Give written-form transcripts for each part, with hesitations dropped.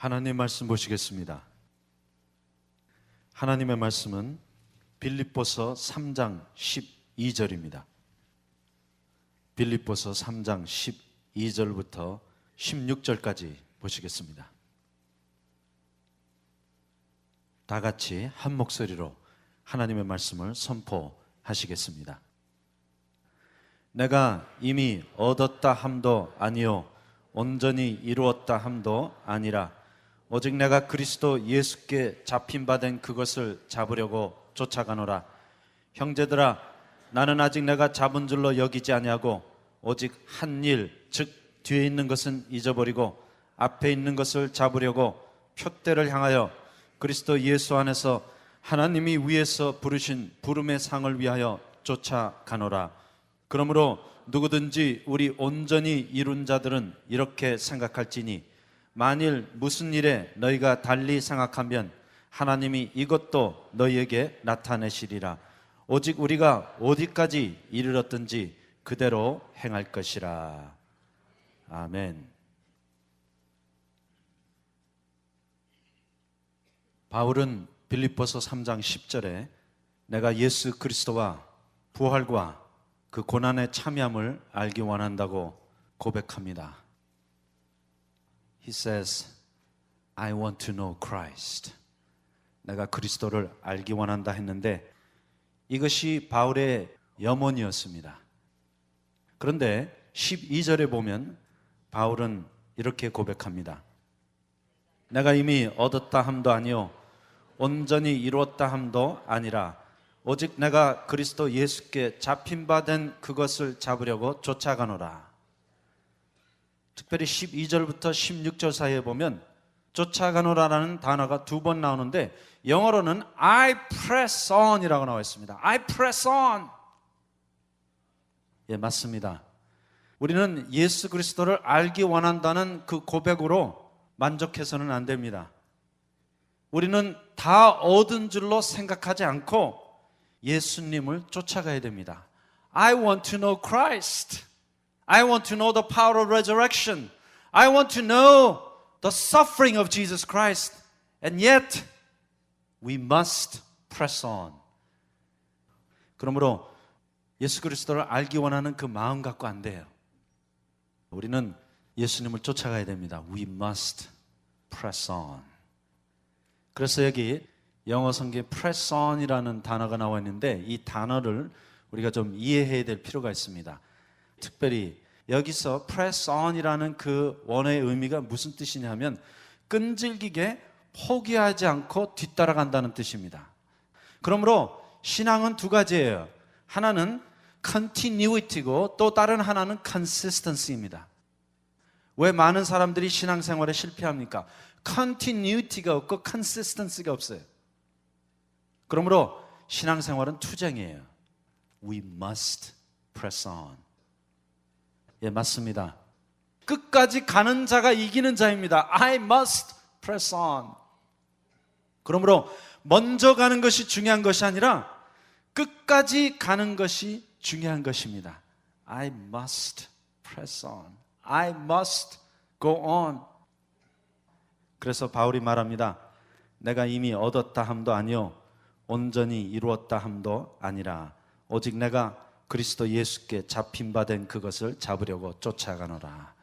하나님 말씀 보시겠습니다. 하나님의 말씀은 빌립보서 3장 12절입니다. 빌립보서 3장 12절부터 16절까지 보시겠습니다. 다 같이 한 목소리로 하나님의 말씀을 선포하시겠습니다. 내가 이미 얻었다 함도 아니요 온전히 이루었다 함도 아니라 오직 내가 그리스도 예수께 잡힌 바 된 그것을 잡으려고 쫓아가노라. 형제들아, 나는 아직 내가 잡은 줄로 여기지 아니하고 오직 한 일, 즉 뒤에 있는 것은 잊어버리고 앞에 있는 것을 잡으려고 표대를 향하여 그리스도 예수 안에서 하나님이 위에서 부르신 부름의 상을 위하여 쫓아가노라. 그러므로 누구든지 우리 온전히 이룬 자들은 이렇게 생각할지니 만일 무슨 일에 너희가 달리 생각하면 하나님이 이것도 너희에게 나타내시리라. 오직 우리가 어디까지 이르렀든지 그대로 행할 것이라. 아멘. 바울은 빌립보서 3장 10절에 내가 예수 그리스도와 부활과 그 고난의 참여함을 알기 원한다고 고백합니다. He says, I want to know Christ. 내가 그리스도를 알기 원한다 했는데 이것이 바울의 염원이었습니다. 그런데 12절에 보면 바울은 이렇게 고백합니다. 내가 이미 얻었다 함도 아니요 온전히 이루었다 함도 아니라 오직 내가 그리스도 예수께 잡힌 바 된 그것을 잡으려고 쫓아가노라. 특별히 12절부터 16절 사이에 보면 쫓아가노라라는 단어가 두 번 나오는데 영어로는 I press on 이라고 나와 있습니다. I press on. 예, 맞습니다. 우리는 예수 그리스도를 알기 원한다는 그 고백으로 만족해서는 안 됩니다. 우리는 다 얻은 줄로 생각하지 않고 예수님을 쫓아가야 됩니다. I want to know Christ. I want to know the power of resurrection. I want to know the suffering of Jesus Christ. And yet, we must press on. 그러므로 예수 그리스도를 알기 원하는 그 마음 갖고 안 돼요. 우리는 예수님을 쫓아가야 됩니다. We must press on. 그래서 여기 영어 성경에 press on이라는 단어가 나와 있는데 이 단어를 우리가 좀 이해해야 될 필요가 있습니다. 특별히 여기서 press on이라는 그 원어의 의미가 무슨 뜻이냐면 끈질기게 포기하지 않고 뒤따라간다는 뜻입니다. 그러므로 신앙은 두 가지예요. 하나는 continuity고 또 다른 하나는 consistency입니다. 왜 많은 사람들이 신앙생활에 실패합니까? continuity가 없고 consistency가 없어요. 그러므로 신앙생활은 투쟁이에요. We must press on. 예, 맞습니다. 끝까지 가는 자가 이기는 자입니다. I must press on. 그러므로 먼저 가는 것이 중요한 것이 아니라 끝까지 가는 것이 중요한 것입니다. I must press on. I must go on. 그래서 바울이 말합니다. 내가 이미 얻었다 함도 아니요 온전히 이루었다 함도 아니라 오직 내가 그리스도 예수께 잡힌 바 된 그것을 잡으려고 쫓아가노라.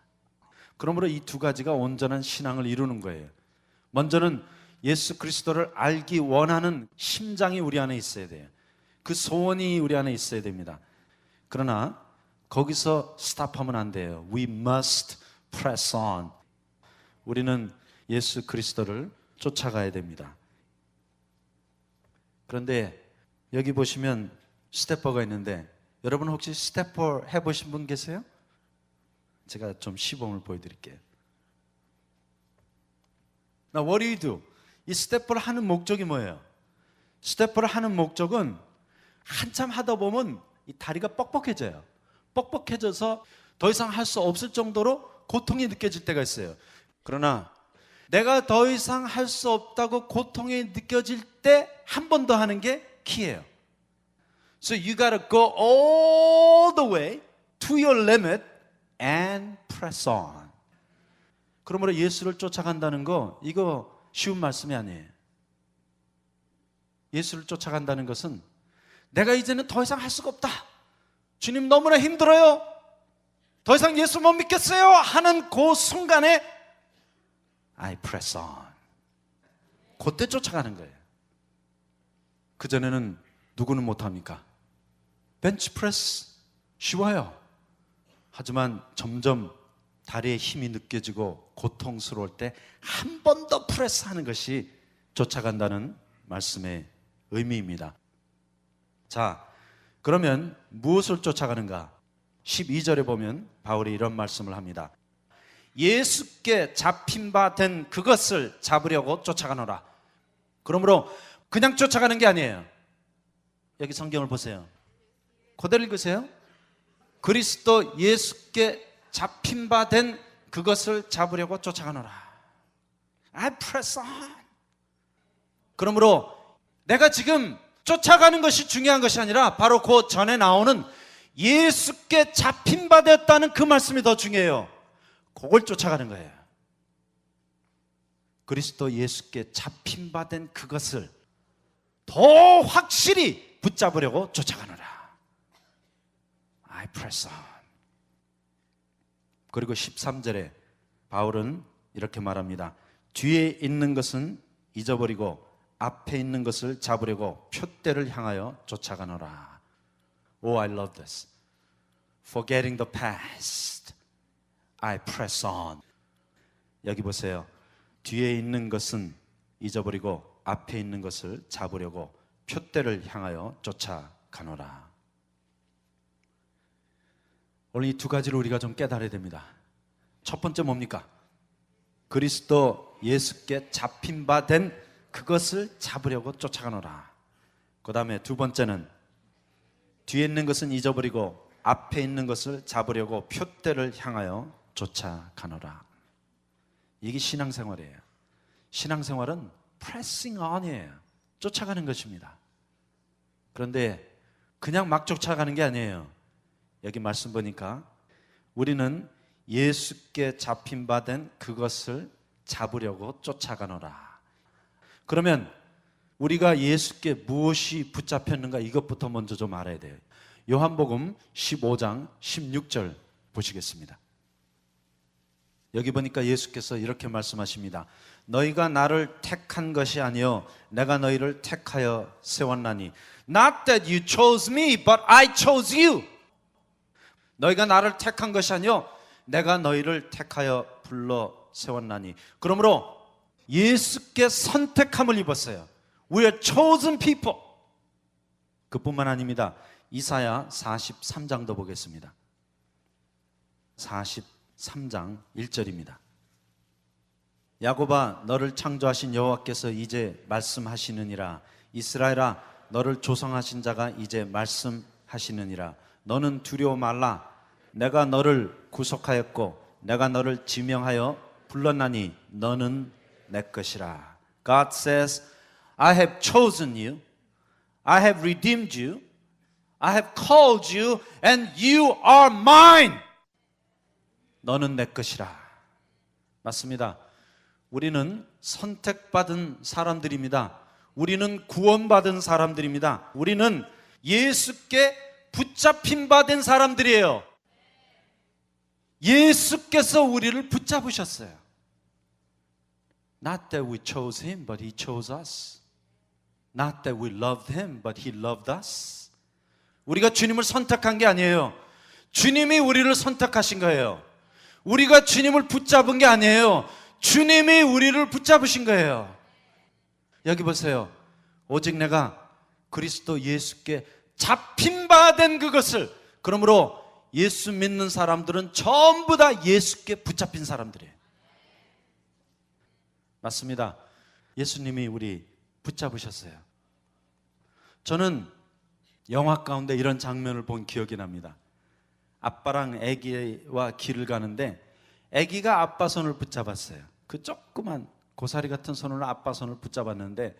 그러므로 이 두 가지가 온전한 신앙을 이루는 거예요. 먼저는 예수 그리스도를 알기 원하는 심장이 우리 안에 있어야 돼요. 그 소원이 우리 안에 있어야 됩니다. 그러나 거기서 스탑하면 안 돼요. We must press on. 우리는 예수 그리스도를 쫓아가야 됩니다. 그런데 여기 보시면 스태퍼가 있는데 여러분 혹시 스태퍼 해보신 분 계세요? 제가 좀 시범을 보여드릴게요. Now what do you do? 이 스태퍼를 하는 목적이 뭐예요? 스태퍼를 하는 목적은 한참 하다 보면 이 다리가 뻑뻑해져요. 뻑뻑해져서 더 이상 할 수 없을 정도로 고통이 느껴질 때가 있어요. 그러나 내가 더 이상 할 수 없다고 고통이 느껴질 때 한 번 더 하는 게 키예요. So you gotta go all the way to your limit and press on. 그러므로 예수를 쫓아간다는 거 이거 쉬운 말씀이 아니에요. 예수를 쫓아간다는 것은 내가 이제는 더 이상 할 수가 없다. 주님 너무나 힘들어요. 더 이상 예수 못 믿겠어요. 하는 그 순간에 I press on. 그때 쫓아가는 거예요. 그전에는 누구는 못합니까? 벤치프레스 쉬워요. 하지만 점점 다리에 힘이 느껴지고 고통스러울 때 한 번 더 프레스하는 것이 쫓아간다는 말씀의 의미입니다. 자, 그러면 무엇을 쫓아가는가? 12절에 보면 바울이 이런 말씀을 합니다. 예수께 잡힌 바 된 그것을 잡으려고 쫓아가노라. 그러므로 그냥 쫓아가는 게 아니에요. 여기 성경을 보세요. 그대로 읽으세요. 그리스도 예수께 잡힌 바 된 그것을 잡으려고 쫓아가노라. I press on. 그러므로 내가 지금 쫓아가는 것이 중요한 것이 아니라 바로 그 전에 나오는 예수께 잡힌 바 되었다는 그 말씀이 더 중요해요. 그걸 쫓아가는 거예요. 그리스도 예수께 잡힌 바 된 그것을 더 확실히 붙잡으려고 쫓아가노라. I press on. 그리고 13절에 바울은 이렇게 말합니다. 뒤에 있는 것은 잊어버리고 앞에 있는 것을 잡으려고 표대를 향하여 쫓아가노라. Oh, I love this. Forgetting the past, I press on. 여기 보세요. 뒤에 있는 것은 잊어버리고 앞에 있는 것을 잡으려고 표대를 향하여 쫓아가노라. 오늘 이 두 가지를 우리가 좀 깨달아야 됩니다. 첫 번째 뭡니까? 그리스도 예수께 잡힌 바 된 그것을 잡으려고 쫓아가노라. 그 다음에 두 번째는 뒤에 있는 것은 잊어버리고 앞에 있는 것을 잡으려고 표대를 향하여 쫓아가노라. 이게 신앙생활이에요. 신앙생활은 pressing on이에요. 쫓아가는 것입니다. 그런데 그냥 막 쫓아가는 게 아니에요. 여기 말씀 보니까 우리는 예수께 잡힌 바 된 그것을 잡으려고 쫓아가노라. 그러면 우리가 예수께 무엇이 붙잡혔는가 이것부터 먼저 좀 알아야 돼요. 요한복음 15장 16절 보시겠습니다. 여기 보니까 예수께서 이렇게 말씀하십니다. 너희가 나를 택한 것이 아니요 내가 너희를 택하여 세웠나니 Not that you chose me, but I chose you. 너희가 나를 택한 것이 아니요 내가 너희를 택하여 불러 세웠나니. 그러므로 예수께 선택함을 입었어요. We are chosen people. 그뿐만 아닙니다. 이사야 43장도 보겠습니다. 43장 1절입니다. 야곱아 너를 창조하신 여호와께서 이제 말씀하시느니라. 이스라엘아 너를 조성하신 자가 이제 말씀하시느니라. 너는 두려워 말라. 내가 너를 구속하였고 내가 너를 지명하여 불렀나니 너는 내 것이라. God says, I have chosen you, I have redeemed you, I have called you, and you are mine. 너는 내 것이라. 맞습니다. 우리는 선택받은 사람들입니다. 우리는 구원받은 사람들입니다. 우리는 예수께 붙잡힌 바 된 사람들이에요. 예수께서 우리를 붙잡으셨어요. Not that we chose him, but he chose us. Not that we loved him, but he loved us. 우리가 주님을 선택한 게 아니에요. 주님이 우리를 선택하신 거예요. 우리가 주님을 붙잡은 게 아니에요. 주님이 우리를 붙잡으신 거예요. 여기 보세요. 오직 내가 그리스도 예수께 잡힌 바 된 그것을. 그러므로 예수 믿는 사람들은 전부 다 예수께 붙잡힌 사람들이에요. 맞습니다. 예수님이 우리 붙잡으셨어요. 저는 영화 가운데 이런 장면을 본 기억이 납니다. 아빠랑 아기와 길을 가는데 아기가 아빠 손을 붙잡았어요. 그 조그만 고사리 같은 손으로 아빠 손을 붙잡았는데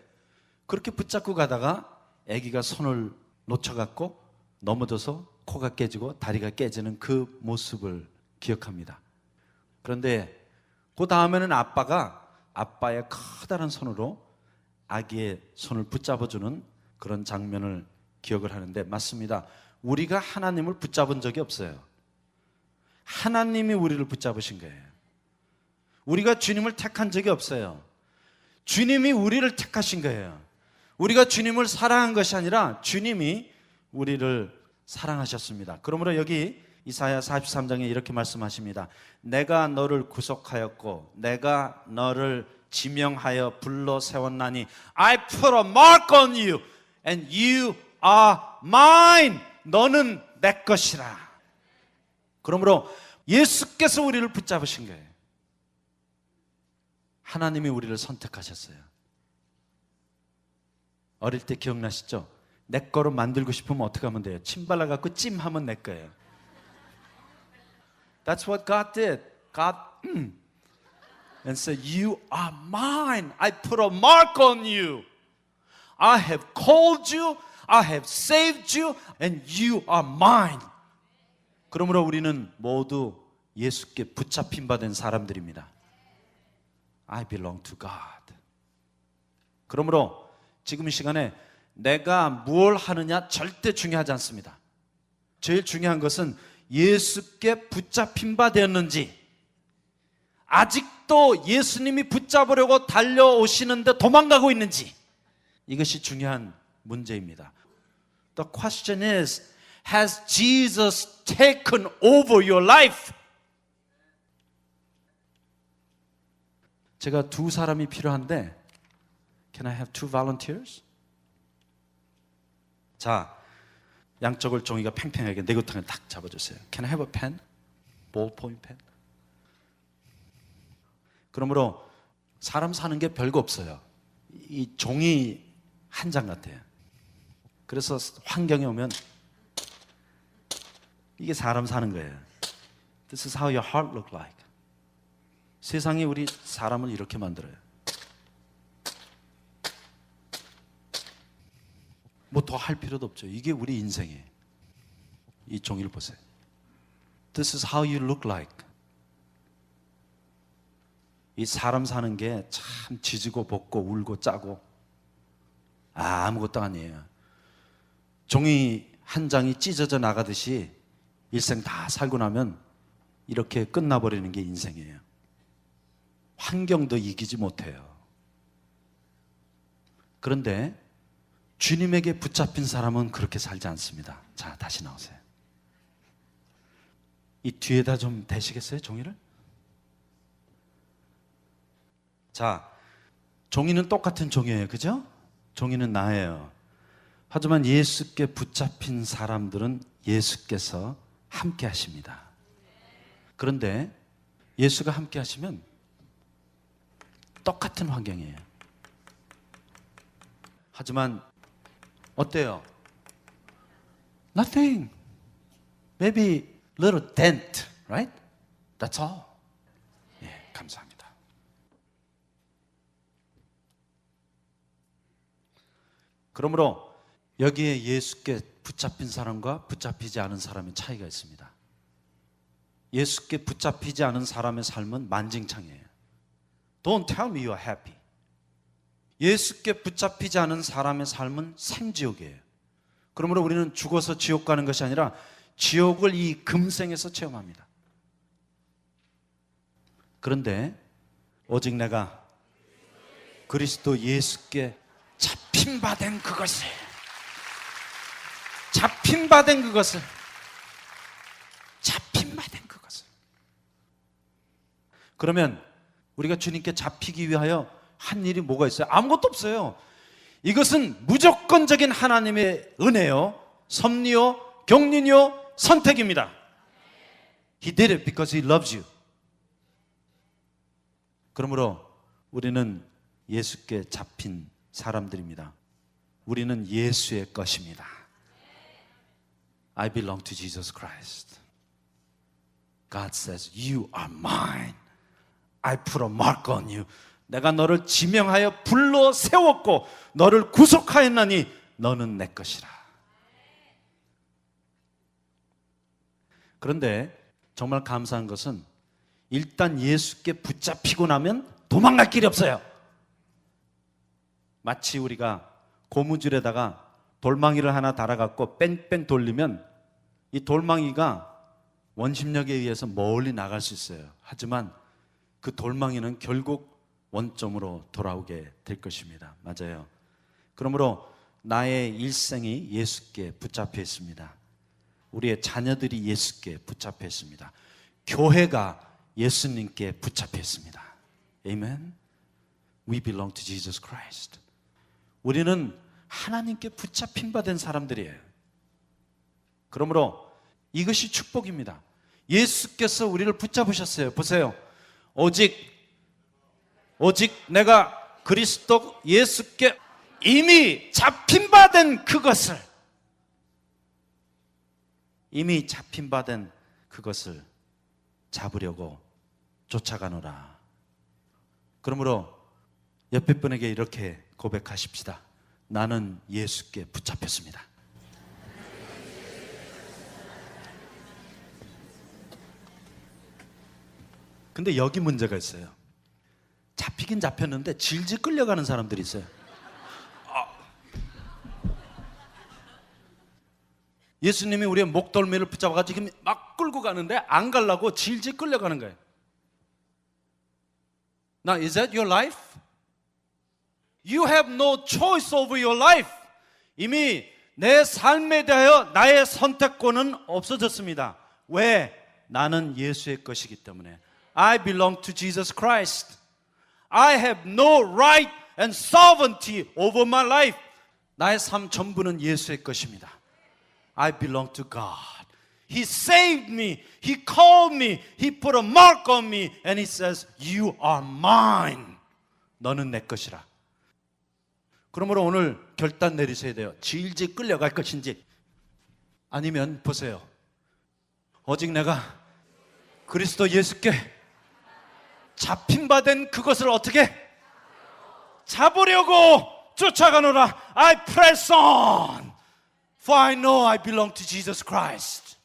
그렇게 붙잡고 가다가 아기가 손을 놓쳐갖고 넘어져서 코가 깨지고 다리가 깨지는 그 모습을 기억합니다. 그런데 그 다음에는 아빠가 아빠의 커다란 손으로 아기의 손을 붙잡아주는 그런 장면을 기억을 하는데, 맞습니다. 우리가 하나님을 붙잡은 적이 없어요. 하나님이 우리를 붙잡으신 거예요. 우리가 주님을 택한 적이 없어요. 주님이 우리를 택하신 거예요. 우리가 주님을 사랑한 것이 아니라 주님이 우리를 사랑하셨습니다. 그러므로 여기 이사야 43장에 이렇게 말씀하십니다. 내가 너를 구속하였고 내가 너를 지명하여 불러 세웠나니 I put a mark on you and you are mine. 너는 내 것이라. 그러므로 예수께서 우리를 붙잡으신 거예요. 하나님이 우리를 선택하셨어요. 어릴 때 기억나시죠? 내 거로 만들고 싶으면 어떻게 하면 돼요? 침 발라갖고 찜하면 내 거예요. That's what God did. God and said, you are mine. I put a mark on you. I have called you. I have saved you. And you are mine. 그러므로 우리는 모두 예수께 붙잡힌 바 된 사람들입니다. I belong to God. 그러므로 지금 이 시간에 내가 뭘 하느냐 절대 중요하지 않습니다. 제일 중요한 것은 예수께 붙잡힌 바 되었는지, 아직도 예수님이 붙잡으려고 달려오시는데 도망가고 있는지, 이것이 중요한 문제입니다. The question is, has Jesus taken over your life? 제가 두 사람이 필요한데, can I have two volunteers? 자, 양쪽을 종이가 팽팽하게 네구탕을 딱 잡아주세요. Can I have a pen? Ballpoint pen? 그러므로 사람 사는 게 별거 없어요. 이 종이 한 장 같아요. 그래서 환경에 오면 이게 사람 사는 거예요. This is how your heart look like. 세상이 우리 사람을 이렇게 만들어요. 뭐 더 할 필요도 없죠. 이게 우리 인생이에요. 이 종이를 보세요. This is how you look like. 이 사람 사는 게 참 지지고 볶고 울고 짜고 아무것도 아니에요. 종이 한 장이 찢어져 나가듯이 일생 다 살고 나면 이렇게 끝나버리는 게 인생이에요. 환경도 이기지 못해요. 그런데 주님에게 붙잡힌 사람은 그렇게 살지 않습니다. 자, 다시 나오세요. 이 뒤에다 좀 대시겠어요, 종이를? 자, 종이는 똑같은 종이에요, 그죠? 종이는 나예요. 하지만 예수께 붙잡힌 사람들은 예수께서 함께 하십니다. 그런데 예수가 함께 하시면 똑같은 환경이에요. 하지만 어때요? Nothing. Maybe little dent, right? That's all. 예, 감사합니다. 그러므로 여기에 예수께 붙잡힌 사람과 붙잡히지 않은 사람의 차이가 있습니다. 예수께 붙잡히지 않은 사람의 삶은 만징창이에요. Don't tell me you are happy. 예수께 붙잡히지 않은 사람의 삶은 생지옥이에요. 그러므로 우리는 죽어서 지옥 가는 것이 아니라 지옥을 이 금생에서 체험합니다. 그런데 오직 내가 그리스도 예수께 잡힌 바 된 그것을, 잡힌 바 된 그것을, 잡힌 바 된 그것을. 그러면 우리가 주님께 잡히기 위하여 한 일이 뭐가 있어요? 아무것도 없어요. 이것은 무조건적인 하나님의 은혜요, 섭리요, 경륜이요, 선택입니다. He did it because He loves you. 그러므로 우리는 예수께 잡힌 사람들입니다. 우리는 예수의 것입니다. I belong to Jesus Christ. God says, you are mine. I put a mark on you. 내가 너를 지명하여 불러 세웠고 너를 구속하였나니 너는 내 것이라. 그런데 정말 감사한 것은 일단 예수께 붙잡히고 나면 도망갈 길이 없어요. 마치 우리가 고무줄에다가 돌망이를 하나 달아갖고 뺑뺑 돌리면 이 돌망이가 원심력에 의해서 멀리 나갈 수 있어요. 하지만 그 돌망이는 결국 원점으로 돌아오게 될 것입니다. 맞아요. 그러므로 나의 일생이 예수께 붙잡혀 있습니다. 우리의 자녀들이 예수께 붙잡혀 있습니다. 교회가 예수님께 붙잡혀 있습니다. 아멘. We belong to Jesus Christ. 우리는 하나님께 붙잡힌 바 된 사람들이에요. 그러므로 이것이 축복입니다. 예수께서 우리를 붙잡으셨어요. 보세요. 오직 내가 그리스도 예수께 이미 잡힌 바 된 그것을, 이미 잡힌 바 된 그것을 잡으려고 쫓아가노라. 그러므로 옆에 분에게 이렇게 고백하십시다. 나는 예수께 붙잡혔습니다. 근데 여기 문제가 있어요. 잡히긴 잡혔는데 질질 끌려가는 사람들이 있어요. 예수님이 우리의 목덜미를 붙잡아가지고 막 끌고 가는데 안 가려고 질질 끌려가는 거예요. Now, is that your life? You have no choice over your life. 이미 내 삶에 대하여 나의 선택권은 없어졌습니다. 왜? 나는 예수의 것이기 때문에. I belong to Jesus Christ. I have no right and sovereignty over my life. 나의 삶 전부는 예수의 것입니다. I belong to God. He saved me. He called me. He put a mark on me. And He says, you are mine. 너는 내 것이라. 그러므로 오늘 결단 내리셔야 돼요. 질질 끌려갈 것인지, 아니면 보세요. 오직 내가 그리스도 예수께 잡힌 바 된 그것을 어떻게 잡으려고 쫓아가노라. I press on. For I know I belong to Jesus Christ.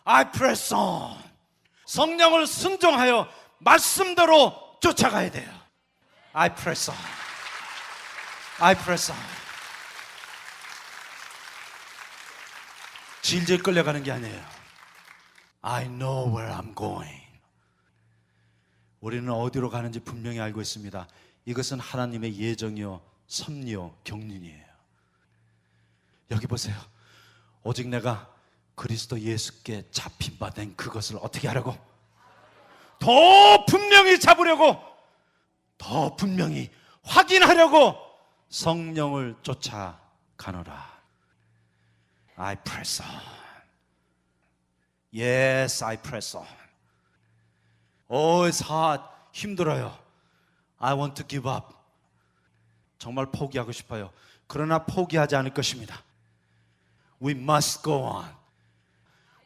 I press on. 성령을 순종하여 말씀대로 쫓아가야 돼요. I press on. I press on. 질질 끌려가는 게 아니에요. I know where I'm going. 우리는 어디로 가는지 분명히 알고 있습니다. 이것은 하나님의 예정이요 섭리요 경륜이에요. 여기 보세요. 오직 내가 그리스도 예수께 잡힌 바 된 그것을 어떻게 하려고? 더 분명히 잡으려고, 더 분명히 확인하려고 성령을 쫓아가노라. I press on. Yes, I press on. Oh, it's hard. 힘들어요. I want to give up. 정말 포기하고 싶어요. 그러나 포기하지 않을 것입니다. We must go on.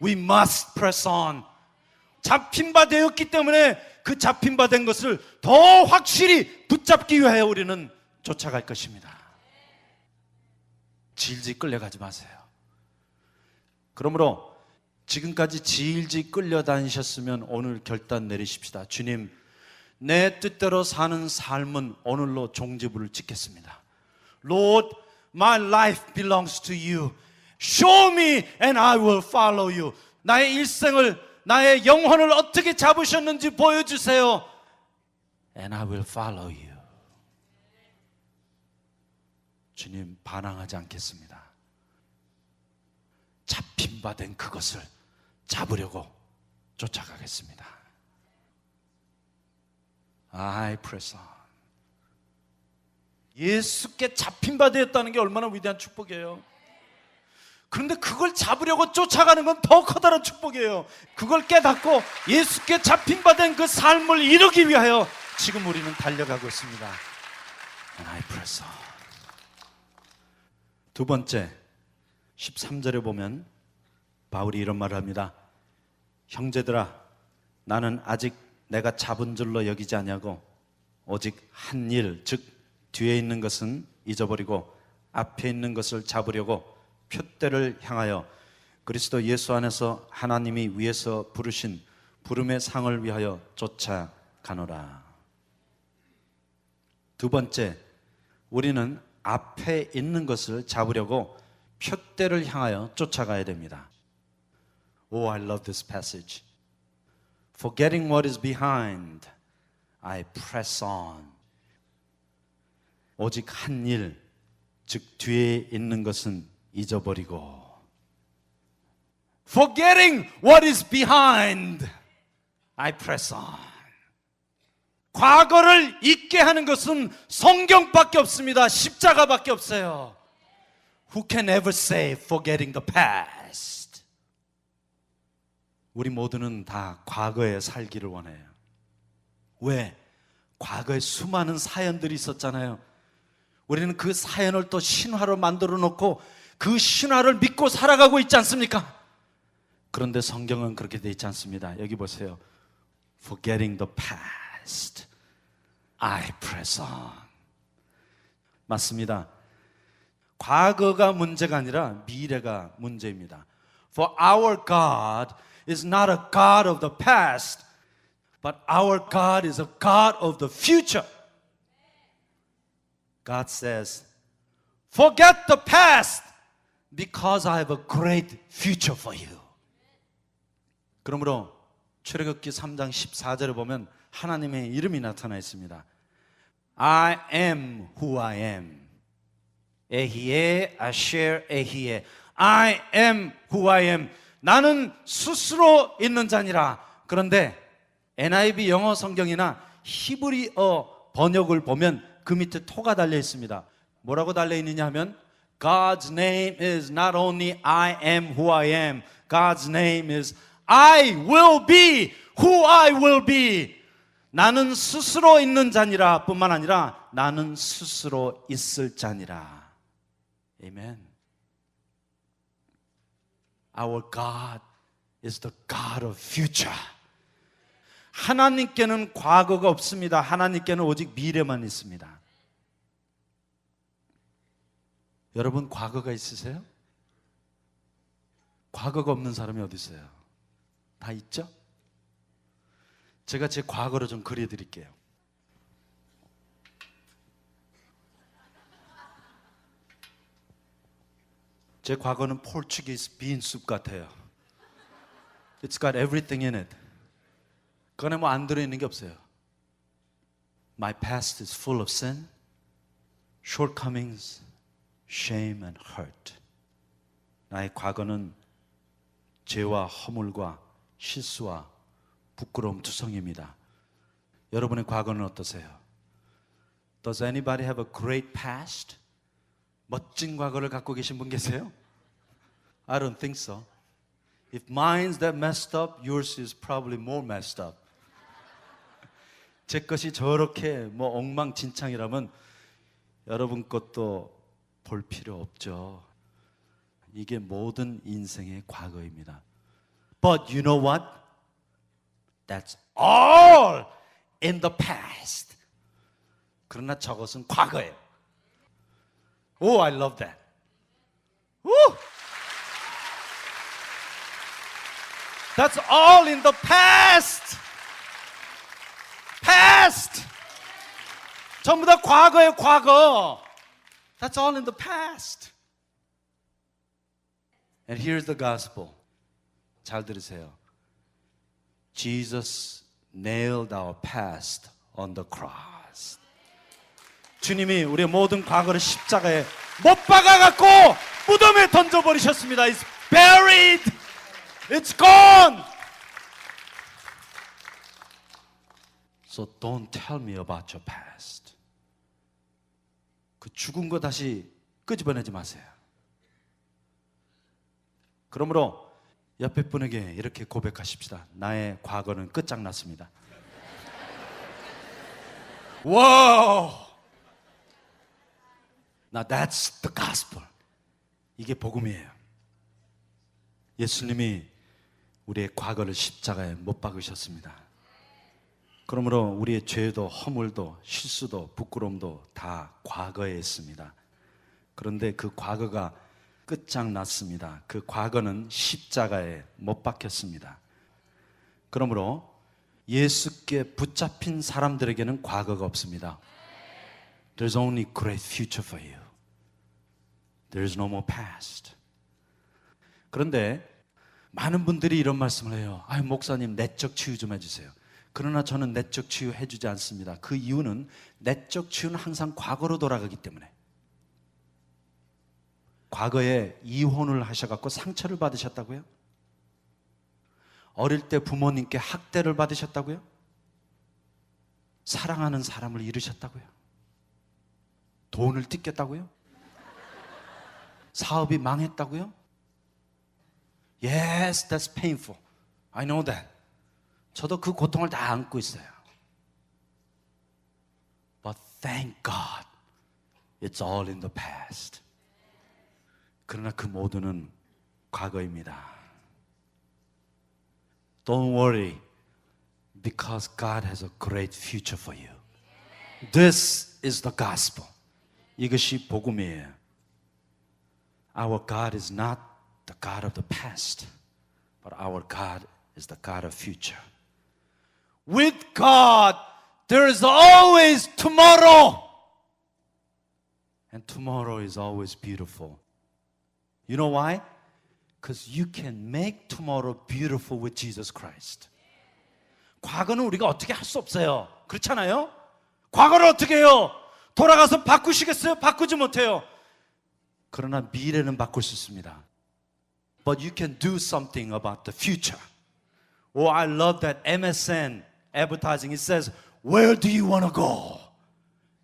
We must press on. 잡힌 바 되었기 때문에 그 잡힌 바 된 것을 더 확실히 붙잡기 위하여 우리는 쫓아갈 것입니다. 질질 끌려가지 마세요. 그러므로 지금까지 질질 끌려다니셨으면 오늘 결단 내리십시다. 주님, 내 뜻대로 사는 삶은 오늘로 종지부를 찍겠습니다. Lord, my life belongs to you. Show me and I will follow you. 나의 일생을, 나의 영혼을 어떻게 잡으셨는지 보여주세요. And I will follow you. 주님, 반항하지 않겠습니다. 잡힌 바 된 그것을 잡으려고 쫓아가겠습니다. I press on. 예수께 잡힌 바 되었다는 게 얼마나 위대한 축복이에요. 그런데 그걸 잡으려고 쫓아가는 건 더 커다란 축복이에요. 그걸 깨닫고 예수께 잡힌 바 된 그 삶을 이루기 위하여 지금 우리는 달려가고 있습니다. And I press on. 두 번째, 13절에 보면 바울이 이런 말을 합니다. 형제들아, 나는 아직 내가 잡은 줄로 여기지 아니하고 오직 한 일, 즉 뒤에 있는 것은 잊어버리고 앞에 있는 것을 잡으려고 표대를 향하여 그리스도 예수 안에서 하나님이 위에서 부르신 부름의 상을 위하여 쫓아가노라. 두 번째, 우리는 앞에 있는 것을 잡으려고 표대를 향하여 쫓아가야 됩니다. Oh, I love this passage. Forgetting what is behind, I press on. 오직 한 일, 즉 뒤에 있는 것은 잊어버리고. Forgetting what is behind, I press on. 과거를 잊게 하는 것은 성경밖에 없습니다. 십자가밖에 없어요. Who can ever say forgetting the past? 우리 모두는 다 과거에 살기를 원해요. 왜? 과거에 수많은 사연들이 있었잖아요. 우리는 그 사연을 또 신화로 만들어 놓고 그 신화를 믿고 살아가고 있지 않습니까? 그런데 성경은 그렇게 돼 있지 않습니다. 여기 보세요. Forgetting the past, I press on. 맞습니다. 과거가 문제가 아니라 미래가 문제입니다. For our God is not a God of the past, but our God is a God of the future. God says, forget the past because I have a great future for you. 그러므로 출애굽기 3장 14절에 보면 하나님의 이름이 나타나 있습니다. I am who I am. 에히에 아셰르 에히에. I am who I am. 나는 스스로 있는 자니라. 그런데 NIV 영어 성경이나 히브리어 번역을 보면 그 밑에 토가 달려 있습니다. 뭐라고 달려 있느냐 하면 God's name is not only I am who I am. God's name is I will be who I will be. 나는 스스로 있는 자니라 뿐만 아니라 나는 스스로 있을 자니라. Amen. Our God is the God of future. 하나님께는 과거가 없습니다. 하나님께는 오직 미래만 있습니다. 여러분 과거가 있으세요? 과거가 없는 사람이 어디 있어요? 다 있죠? 제가 제 과거를 좀 그려드릴게요. 제 과거는 포르투기스 빈숲 같아요. It's got everything in it. 그 안에 뭐 안 들어있는 게 없어요. My past is full of sin, shortcomings, shame and hurt. 나의 과거는 죄와 허물과 실수와 부끄러움 투성입니다. 여러분의 과거는 어떠세요? Does anybody have a great past? 멋진 과거를 갖고 계신 분 계세요? I don't think so. If mine's that messed up, yours is probably more messed up. 제 것이 저렇게 뭐 엉망진창이라면 여러분 것도 볼 필요 없죠. 이게 모든 인생의 과거입니다. But you know what? That's all in the past. 그러나 저것은 과거예요. Oh, I love that. Woo! That's all in the past. Past. 전부 다 과거예요, 과거. That's all in the past. And here's the gospel. 잘 들으세요. Jesus nailed our past on the cross. 주님이 우리의 모든 과거를 십자가에 못 박아갖고 무덤에 던져버리셨습니다. It's buried. It's gone. So don't tell me about your past. 그 죽은 거 다시 끄집어내지 마세요. 그러므로 옆에 분에게 이렇게 고백하십시다. 나의 과거는 끝장났습니다. Wow! Now that's the gospel. 이게 복음이에요. 예수님이 우리의 과거를 십자가에 못 박으셨습니다. 그러므로 우리의 죄도 허물도 실수도 부끄러움도 다 과거에 있습니다. 그런데 그 과거가 끝장났습니다. 그 과거는 십자가에 못 박혔습니다. 그러므로 예수께 붙잡힌 사람들에게는 과거가 없습니다. There's only great future for you. There's no more past. 그런데 많은 분들이 이런 말씀을 해요. 아유, 목사님 내적 치유 좀 해주세요. 그러나 저는 내적 치유 해주지 않습니다. 그 이유는 내적 치유는 항상 과거로 돌아가기 때문에. 과거에 이혼을 하셔갖고 상처를 받으셨다고요? 어릴 때 부모님께 학대를 받으셨다고요? 사랑하는 사람을 잃으셨다고요? 돈을 뜯겼다고요? 사업이 망했다고요? Yes, that's painful. I know that. 저도 그 고통을 다 안고 있어요. But thank God, it's all in the past. 그러나 그 모두는 과거입니다. Don't worry, because God has a great future for you. This is the gospel. 이것이 복음이에요. Our God is not the God of the past, but our God is the God of future. With God, there is always tomorrow. And tomorrow is always beautiful. You know why? Because you can make tomorrow beautiful with Jesus Christ. 과거는 우리가 어떻게 할 수 없어요. 그렇잖아요? 과거를 어떻게 해요? 돌아가서 바꾸시겠어요? 바꾸지 못해요. 그러나 미래는 바꿀 수 있습니다. But you can do something about the future. Oh, I love that MSN advertising. It says, where do you want to go?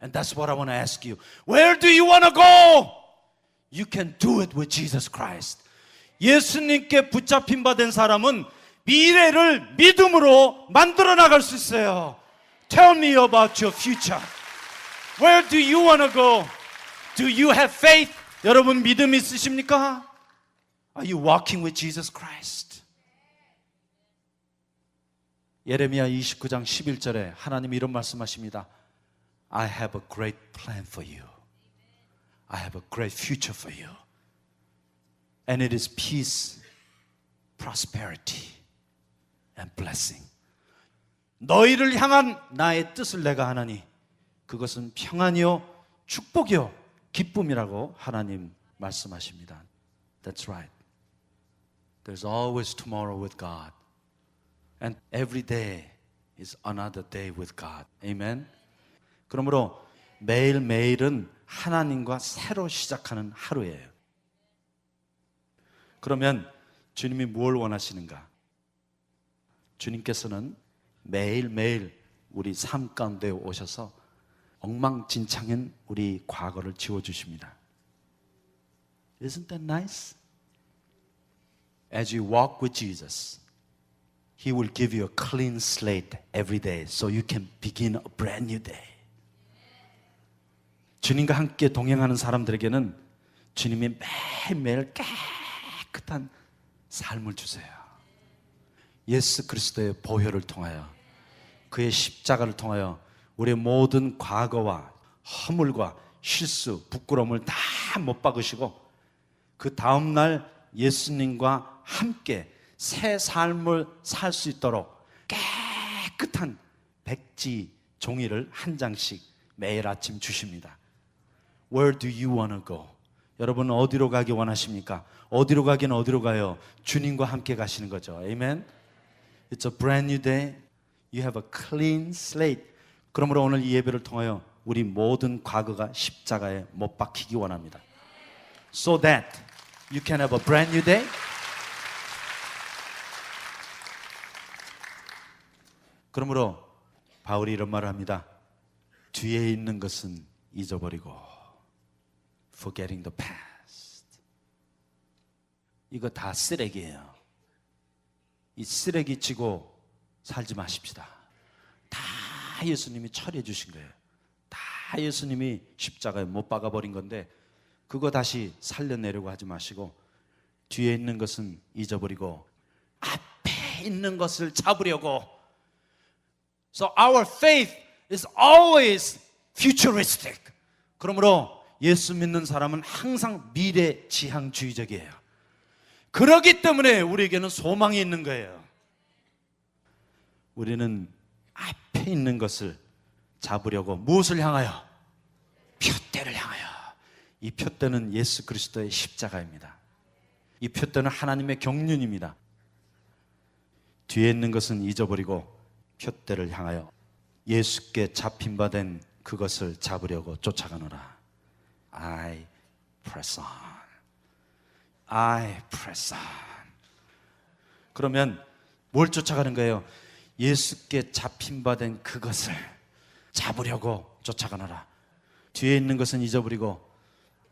And that's what I want to ask you. Where do you want to go? You can do it with Jesus Christ. 예수님께 붙잡힌 바 된 사람은 미래를 믿음으로 만들어 나갈 수 있어요. Tell me about your future. Where do you want to go? Do you have faith? 여러분 믿음 있으십니까? Are you walking with Jesus Christ? 예레미야 29장 11절에 하나님이 이런 말씀하십니다. I have a great plan for you. I have a great future for you. And it is peace, prosperity, and blessing. 너희를 향한 나의 뜻을 내가 하나니 그것은 평안이요 축복이요 기쁨이라고 하나님 말씀하십니다. That's right. There's always tomorrow with God. And every day is another day with God. Amen. 그러므로 매일매일은 하나님과 새로 시작하는 하루예요. 그러면 주님이 뭘 원하시는가? 주님께서는 매일매일 우리 삶 가운데 오셔서 엉망진창인 우리 과거를 지워주십니다. Isn't that nice? As you walk with Jesus, He will give you a clean slate every day so you can begin a brand new day. 주님과 함께 동행하는 사람들에게는 주님이 매일매일 깨끗한 삶을 주세요. 예수 그리스도의 보혈을 통하여 그의 십자가를 통하여 우리의 모든 과거와 허물과 실수, 부끄러움을 다 못 박으시고 그 다음날 예수님과 함께 새 삶을 살 수 있도록 깨끗한 백지 종이를 한 장씩 매일 아침 주십니다. Where do you want to go? 여러분은 어디로 가기 원하십니까? 어디로 가긴 어디로 가요? 주님과 함께 가시는 거죠. Amen? It's a brand new day. You have a clean slate. 그러므로 오늘 이 예배를 통하여 우리 모든 과거가 십자가에 못 박히기 원합니다. So that you can have a brand new day. 그러므로 바울이 이런 말을 합니다. 뒤에 있는 것은 잊어버리고 forgetting the past. 이거 다 쓰레기예요. 이 쓰레기 치고 살지 마십시다. 다 예수님이 처리해 주신 거예요. 다 예수님이 십자가에 못 박아버린 건데 그거 다시 살려내려고 하지 마시고 뒤에 있는 것은 잊어버리고 앞에 있는 것을 잡으려고. So our faith is always futuristic. 그러므로 예수 믿는 사람은 항상 미래지향주의적이에요. 그렇기 때문에 우리에게는 소망이 있는 거예요. 우리는 앞에 있는 것을 잡으려고 무엇을 향하여? 표대를 향하여. 이 표대는 예수 그리스도의 십자가입니다. 이 표대는 하나님의 경륜입니다. 뒤에 있는 것은 잊어버리고 표대를 향하여 예수께 잡힌 바 된 그것을 잡으려고 쫓아가노라. I press on. I press on. 그러면 뭘 쫓아가는 거예요? 예수께 잡힌 바 된 그것을 잡으려고 쫓아가노라. 뒤에 있는 것은 잊어버리고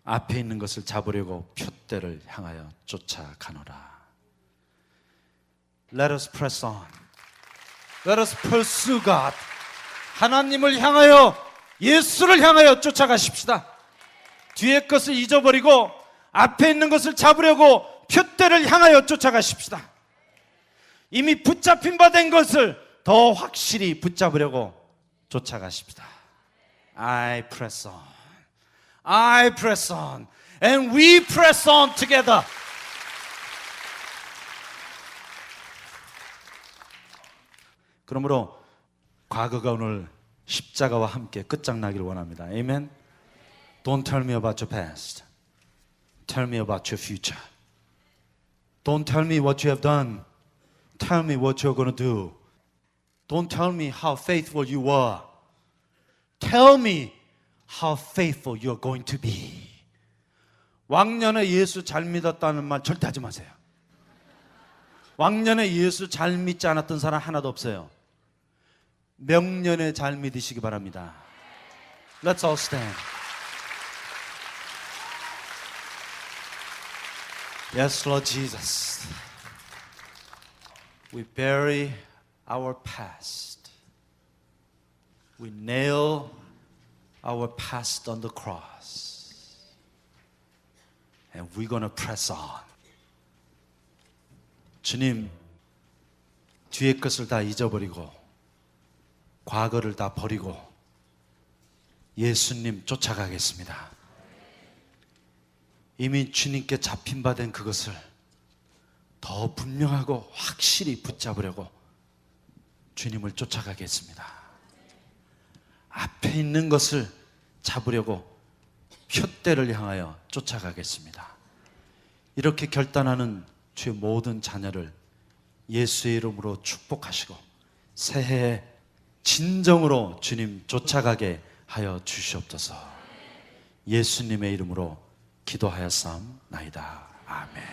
앞에 있는 것을 잡으려고 표대를 향하여 쫓아가노라. Let us press on. Let us pursue God. 하나님을 향하여, 예수를 향하여 쫓아가십시다. 뒤에 것을 잊어버리고 앞에 있는 것을 잡으려고 표대를 향하여 쫓아가십시다. 이미 붙잡힌 바 된 것을 더 확실히 붙잡으려고 쫓아가십시다. I press on. I press on. And we press on together. 그러므로 과거가 오늘 십자가와 함께 끝장나기를 원합니다. Amen. Don't tell me about your past. Tell me about your future. Don't tell me what you have done. Tell me what you're going to do. Don't tell me how faithful you were. Tell me how faithful you're going to be. 왕년에 예수 잘 믿었다는 말 절대 하지 마세요. 왕년에 예수 잘 믿지 않았던 사람 하나도 없어요. 명년에 잘 믿으시기 바랍니다. Let's all stand. Yes, Lord Jesus. We bury our past. We nail our past on the cross. And we're going to press on. 주님, 뒤에 것을 다 잊어버리고 과거를 다 버리고 예수님 쫓아가겠습니다. 이미 주님께 잡힌 바 된 그것을 더 분명하고 확실히 붙잡으려고 주님을 쫓아가겠습니다. 앞에 있는 것을 잡으려고 표대를 향하여 쫓아가겠습니다. 이렇게 결단하는 주의 모든 자녀를 예수의 이름으로 축복하시고 새해에 진정으로 주님 쫓아가게 하여 주시옵소서. 예수님의 이름으로 기도하였사옵나이다. 아멘.